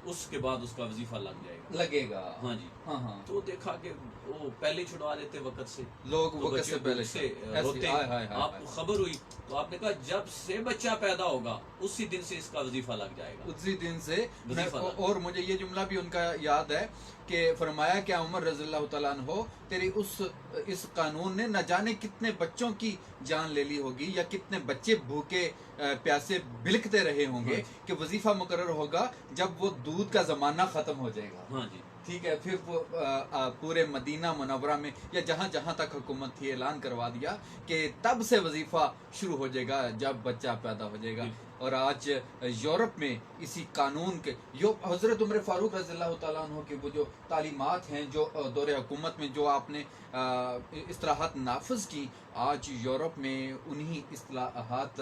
B: اس کے بعد اس کا وظیفہ لگ جائے گا۔
A: لگے گا۔
B: ہاں جی،
A: ہاں ہاں،
B: تو دیکھا کہ وہ پہلے چھڑوا لیتے وقت سے،
A: لوگ
B: تو
A: وقت
B: بچے
A: سے پہلے
B: سے
A: ایسے،
B: روتے،
A: ہائے ہائے ہائے
B: آپ کو خبر ہوئی تو آپ نے کہا جب سے بچہ پیدا ہوگا اسی دن سے اس کا وظیفہ لگ جائے گا۔
A: اسی دن سے
B: وظیفہ لگ۔
A: اور مجھے یہ جملہ بھی ان کا یاد ہے کہ فرمایا کہ عمر رضی اللہ تعالیٰ عنہ تیری اس قانون نے نہ جانے کتنے بچوں کی جان لے لی ہوگی یا کتنے بچے بھوکے پیاسے بلکتے رہے ہوں گے کہ وظیفہ مقرر ہوگا جب وہ دودھ کا زمانہ ختم ہو جائے گا۔
B: ہاں جی،
A: ٹھیک ہے، پھر وہ پورے مدینہ منورہ میں یا جہاں جہاں تک حکومت تھی اعلان کروا دیا کہ تب سے وظیفہ شروع ہو جائے گا جب بچہ پیدا ہو جائے گا۔ اور آج یورپ میں اسی قانون کے حضرت عمر فاروق رضی اللہ تعالیٰ عنہ کے وہ جو تعلیمات ہیں جو دور حکومت میں جو آپ نے اصلاحات نافذ کی، آج یورپ میں انہی اصلاحات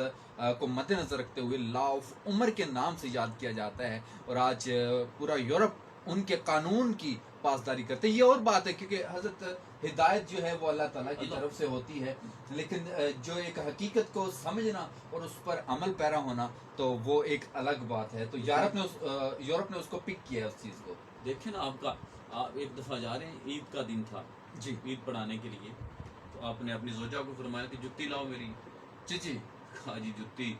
A: کو مد نظر رکھتے ہوئے لا آف عمر کے نام سے یاد کیا جاتا ہے، اور آج پورا یورپ ان کے قانون کی پاسداری کرتے ہیں۔ یہ اور بات ہے کیونکہ حضرت ہدایت جو ہے وہ اللہ تعالیٰ کی طرف سے ہوتی ہے، لیکن جو ایک حقیقت کو سمجھنا اور اس پر عمل پیرا ہونا تو وہ ایک الگ بات ہے۔ تو یورپ نے اس کو پک کیا ہے اس چیز کو۔
B: دیکھیں نا آپ ایک دفعہ جا رہے ہیں، عید کا دن تھا
A: جی
B: عید پڑھانے کے لیے، تو آپ نے اپنی زوجہ کو فرمایا کہ جتی لاؤ میری۔
A: جی جی،
B: کہا جی جتی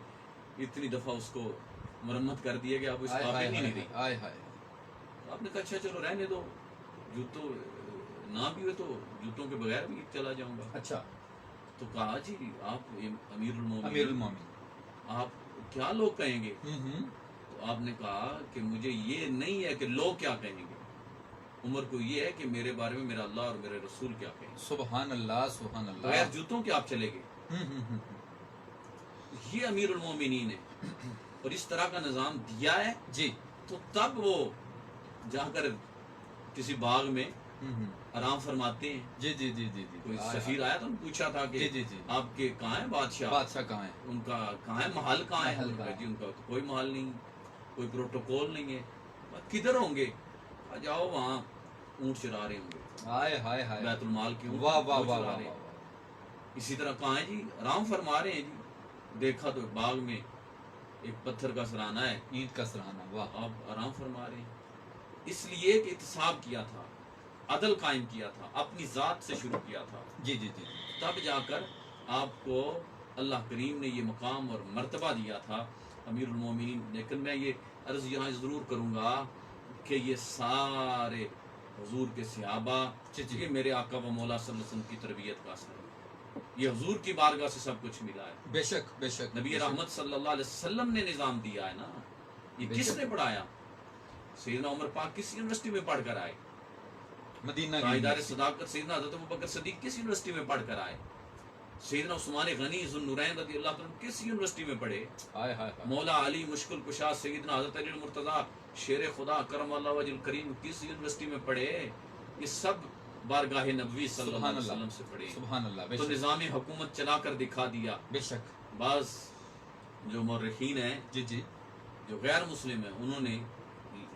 B: اتنی دفعہ اس کو مرمت کر دیے کہ اب اس
A: ہائے
B: قابل
A: ہائے
B: ہی نہیں
A: ہائے
B: رہی۔
A: ہائے ہائے۔
B: آپ نے کہا اچھا چلو رہنے دو، جوتوں نہ بھی ہوئے تو جوتوں کے بغیر بھی چلا جاؤں گا۔
A: اچھا،
B: تو کہا جی آپ امیر
A: امیر
B: المومنین،
A: المومنین۔
B: آپ کیا لوگ کہیں گے؟ تو آپ نے کہا کہ مجھے یہ نہیں ہے کہ لوگ کیا کہیں گے، عمر کو یہ ہے کہ میرے بارے میں میرا اللہ اور میرے رسول کیا کہیں گے۔
A: سبحان اللہ سبحان اللہ۔
B: بغیر جوتوں کے آپ چلے گئے، یہ امیر المومنین ہے، اور اس طرح کا نظام دیا ہے۔
A: جی،
B: تو تب وہ جا کر کسی باغ میں آرام فرماتے ہیں۔
A: جی جی جی جی جی،
B: کوئی سفیر آیا تو نے پوچھا تھا کہ
A: جی جی جی،
B: آپ کے کہاں ہے بادشاہ،
A: بادشاہ کہاں ہے؟
B: ان کا کہاں ہے محل کہاں ہے؟
A: محل
B: انہوں نے
A: کہاں
B: کہا
A: ہے؟
B: جی ان کا تو کوئی محل نہیں، کوئی پروٹوکول نہیں ہے۔ کدھر ہوں گے؟ کہا جاؤ وہاں اونٹ چرا رہے ہوں گے،
A: ہائے ہائے ہائے،
B: بیت المال کے اونٹ
A: واہ واہ
B: وہ
A: واہ
B: چرا
A: واہ
B: رہے ہیں۔
A: واہ،
B: اسی طرح کہاں ہے جی، آرام فرما رہے ہیں جی، دیکھا تو باغ میں ایک پتھر کا سرانہ ہے،
A: اینٹ کا سرہانہ، واہ،
B: آپ آرام فرما رہے ہیں، اس لیے کہ احتساب کیا تھا، عدل قائم کیا تھا، اپنی ذات سے شروع کیا تھا،
A: جی جی جی،
B: تب جا کر آپ کو اللہ کریم نے یہ مقام اور مرتبہ دیا تھا امیر المومنین۔ لیکن میں یہ عرض یہاں ضرور کروں گا کہ یہ سارے حضور کے صحابہ،
A: جی جی،
B: یہ میرے آقا و مولا صلی اللہ علیہ وسلم کی تربیت کا اثر ہے، یہ حضور کی بارگاہ سے سب کچھ ملا ہے۔
A: بے شک بے شک،
B: نبی رحمت صلی اللہ علیہ وسلم نے نظام دیا ہے نا، یہ
A: بے
B: کس
A: شک،
B: نے پڑھایا؟ سیدنا عمر پاک کس یونیورسٹی میں پڑھ کر آئے؟
A: مدینہ
B: تاجدار
A: کی،
B: صداقت سیدنا حضرت ابوبکر صدیق کس یونیورسٹی میں پڑھ کر آئے؟ سیدنا عثمان غنی ذو النورین رضی اللہ عنہ کس یونیورسٹی میں پڑھے؟
A: ہائے ہائے ہائے،
B: مولا علی مشکل کشا سیدنا حضرت علی المرتضیٰ شیر خدا کرم اللہ وجہ الکریم کس یونیورسٹی میں پڑھے؟ یہ سب بارگاہ نبوی صلی اللہ
A: سبحان
B: علیہ
A: اللہ،
B: وسلم سے پڑھے،
A: سبحان اللہ، بے
B: تو
A: شک
B: نظام حکومت چلا کر دکھا دیا۔
A: بے شک،
B: بعض جو مورخین ہیں
A: جی جی،
B: جو غیر مسلم ہیں، انہوں نے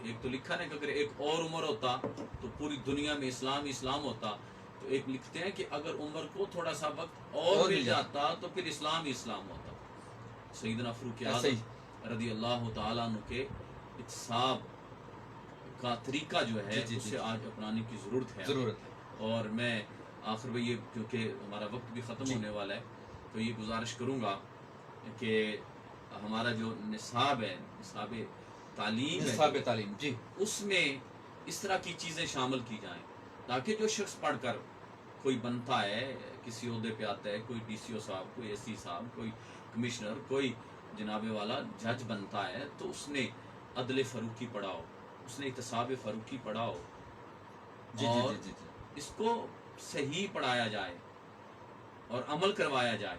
B: ایک تو لکھا ہے کہ اگر ایک اور عمر ہوتا تو پوری دنیا میں اسلام اسلام ہوتا، تو ایک لکھتے ہیں کہ اگر عمر کو تھوڑا سا وقت اور مل جاتا تو پھر اسلام اسلام ہوتا۔ سیدنا فاروق اعظم رضی اللہ تعالیٰ عنہ کے احتساب کا طریقہ جو ہے اسے آج اپنانے کی ضرورت ہے۔ اور میں آخر میں یہ، کیونکہ ہمارا وقت بھی ختم ہونے والا ہے، تو یہ گزارش کروں گا کہ ہمارا جو نصاب ہے، نصاب تعلیم ہے،
A: نصاب تعلیم، جی،
B: اس میں اس طرح کی چیزیں شامل کی جائیں تاکہ جو شخص پڑھ کر کوئی بنتا ہے، کسی عہدے پہ آتا ہے، کوئی ڈی سی او صاحب، کوئی ایس سی صاحب، کوئی کمشنر، کوئی جناب والا جج بنتا ہے، تو اس نے عدل فاروقی پڑھا ہو، اس نے احتساب فاروقی پڑھا ہو،
A: جی
B: اور
A: جی جی جی،
B: اس کو صحیح پڑھایا جائے اور عمل کروایا جائے۔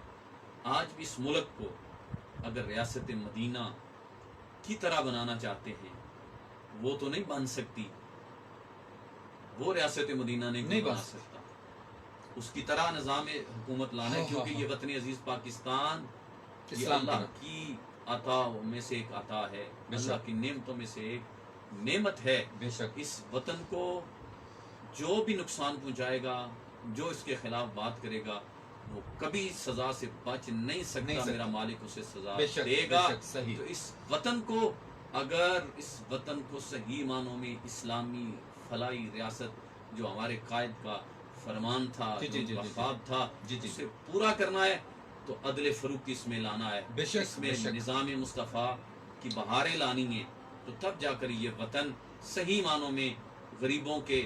B: آج بھی اس ملک کو اگر ریاست مدینہ کی طرح بنانا چاہتے ہیں، وہ تو نہیں بن سکتی، وہ ریاست مدینہ نہیں بنا سکتا، اس کی طرح نظام حکومت لانا ہے، کیونکہ یہ وطن عزیز پاکستان یہ اللہ کی عطا میں سے ایک عطا ہے، اللہ کی نعمتوں میں سے ایک نعمت ہے۔
A: بے شک،
B: اس وطن کو جو بھی نقصان پہنچائے گا، جو اس کے خلاف بات کرے گا، وہ کبھی سزا سے بچ نہیں سکتا، میرا مالک اسے سزا دے گا۔ تو اس وطن کو، اگر اس وطن کو صحیح معنوں میں اسلامی فلاحی ریاست جو ہمارے قائد کا فرمان تھا، جو خواب تھا، اسے پورا کرنا ہے تو عدل فاروقی اس میں لانا ہے، اس میں نظام مصطفیٰ کی بہاریں لانی ہیں، تو تب جا کر یہ وطن صحیح معنوں میں غریبوں کے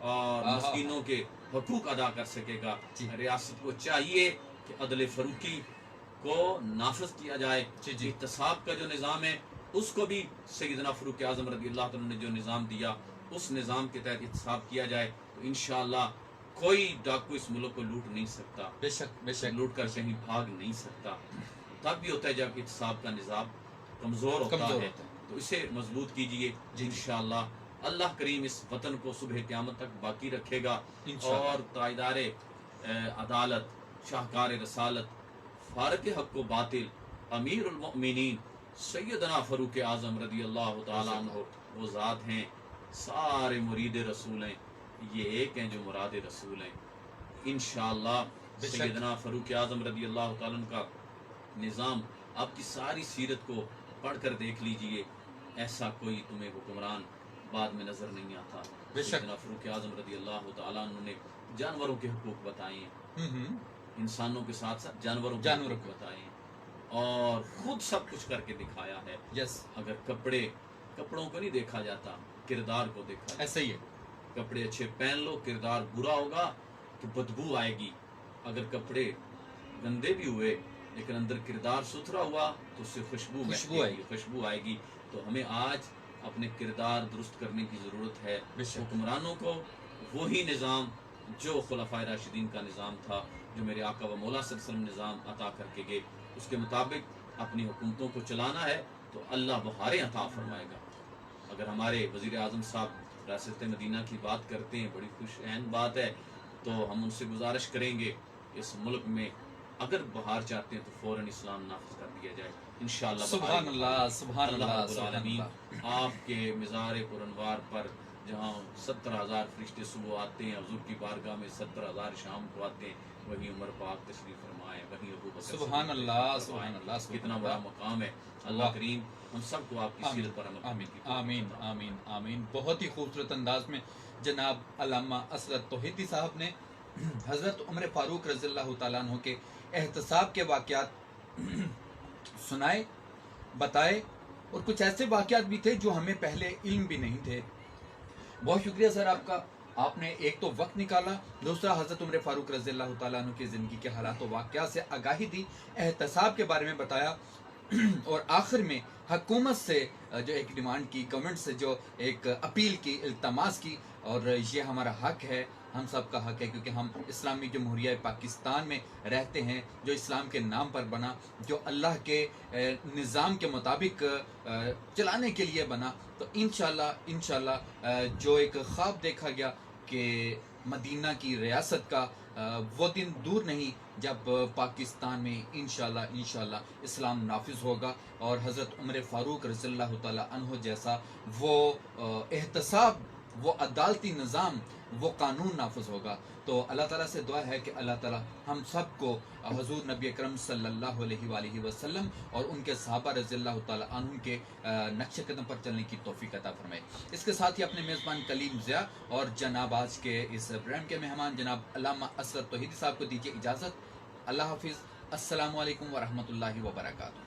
B: اور مسکینوں کے حقوق ادا کر سکے گا۔ ریاست کو چاہیے کہ عدل فاروقی کو نافذ کیا جائے، احتساب کا جو نظام ہے اس کو بھی سیدنا فاروق اعظم رضی اللہ عنہ نے جو نظام دیا، اس نظام کے تحت احتساب کیا جائے، تو انشاءاللہ کوئی ڈاکو اس ملک کو لوٹ نہیں سکتا،
A: بے شک بے شک،
B: لوٹ کر کہیں بھاگ نہیں سکتا۔ تب بھی ہوتا ہے جب احتساب کا نظام کمزور ہوتا ہے، تو اسے مضبوط کیجئے، انشاءاللہ اللہ کریم اس وطن کو صبح قیامت تک باقی رکھے گا، اور تاجدار عدالت، شاہکار رسالت، فارق حق و باطل، امیر المؤمنین سیدنا فاروق اعظم رضی اللہ تعالیٰ عنہ وہ ذات ہیں، سارے مرید رسول ہیں، یہ ایک ہیں جو مراد رسول ہیں۔ انشاءاللہ سیدنا فاروق اعظم رضی اللہ تعالیٰ عنہ کا نظام، آپ کی ساری سیرت کو پڑھ کر دیکھ لیجئے، ایسا کوئی تمہیں حکمران بعد میں نظر نہیں آتا۔ سیدنا فاروق اعظم رضی اللہ تعالیٰ عنہ نے جانوروں کے حقوق بتائے ہیں، انسانوں کے ساتھ ساتھ جانوروں کے حقوق بتائے ہیں، اور خود سب کچھ کر کے دکھایا ہے۔ اگر کپڑوں کو نہیں دیکھا جاتا، کردار کو دیکھا جاتا،
A: ایسا ہی ہے،
B: کپڑے اچھے پہن لو، کردار برا ہوگا تو بدبو آئے گی، اگر کپڑے گندے بھی ہوئے لیکن اندر کردار ستھرا ہوا تو اس سے خوشبو آئے گی۔ تو ہمیں آج اپنے کردار درست کرنے کی ضرورت ہے، حکمرانوں کو وہی نظام جو خلفائے راشدین کا نظام تھا، جو میرے آقا و مولا صلی اللہ علیہ وسلم نظام عطا کر کے گئے، اس کے مطابق اپنی حکومتوں کو چلانا ہے، تو اللہ بہاریں عطا فرمائے گا۔ اگر ہمارے وزیر اعظم صاحب ریاست مدینہ کی بات کرتے ہیں، بڑی خوش عین بات ہے، تو ہم ان سے گزارش کریں گے اس ملک میں اگر بہار چاہتے ہیں تو فوراً اسلام نافذ کر دیا جائے، انشاءاللہ۔
A: سبحان اللہ، سبحان اللہ،
B: اللہ رب العالمین آپ کے مزار پر انوار پر جہاں 70,000 فرشتے صبح آتے ہیں حضور کی بارگاہ میں، 70,000 شام کو آتے ہیں، وہیں عمر پاک تشریف فرمائے، وہیں ابو بکر
A: سبحان
B: صدیق
A: اللہ،
B: تشریف
A: سبحان
B: فرمائے۔
A: اللہ، سبحان
B: کتنا
A: اللہ۔
B: بڑا مقام ہے۔ اللہ کریم ہم سب کو آپ کی
A: آمین
B: سیرت پر عمل کرنے
A: آمین
B: کی توفیق
A: آمین
B: عطا فرمائے۔
A: آمین آمین۔ بہت ہی خوبصورت انداز میں جناب علامہ اسرت توحیدی صاحب نے حضرت عمر فاروق رضی اللہ تعالیٰ عنہ کے احتساب کے واقعات سنائے، بتائے، اور کچھ ایسے واقعات بھی تھے جو ہمیں پہلے علم بھی نہیں تھے۔ بہت شکریہ سر آپ کا، آپ نے ایک تو وقت نکالا، دوسرا حضرت عمر فاروق رضی اللہ تعالیٰ عنہ کی زندگی کے حالات و واقعات سے آگاہی دی، احتساب کے بارے میں بتایا، اور آخر میں حکومت سے جو ایک ڈیمانڈ کی، گورنمنٹ سے جو ایک اپیل کی، التماس کی، اور یہ ہمارا حق ہے، ہم سب کا حق ہے، کیونکہ ہم اسلامی جمہوریہ پاکستان میں رہتے ہیں، جو اسلام کے نام پر بنا، جو اللہ کے نظام کے مطابق چلانے کے لیے بنا۔ تو انشاءاللہ جو ایک خواب دیکھا گیا کہ مدینہ کی ریاست کا، وہ دن دور نہیں جب پاکستان میں انشاءاللہ اسلام نافذ ہوگا، اور حضرت عمر فاروق رضی اللہ تعالیٰ عنہ جیسا وہ احتساب، وہ عدالتی نظام، وہ قانون نافذ ہوگا۔ تو اللہ تعالیٰ سے دعا ہے کہ اللہ تعالیٰ ہم سب کو حضور نبی اکرم صلی اللہ علیہ وآلہ وسلم اور ان کے صحابہ رضی اللہ تعالیٰ عنہ کے نقش قدم پر چلنے کی توفیق عطا فرمائے۔ اس کے ساتھ ہی اپنے میزبان کلیم ضیاء اور جناب آج کے اس پروگرام کے مہمان جناب علامہ اسرت توحیدی صاحب کو دیجیے اجازت۔ اللہ حافظ، السلام علیکم ورحمۃ اللہ وبرکاتہ۔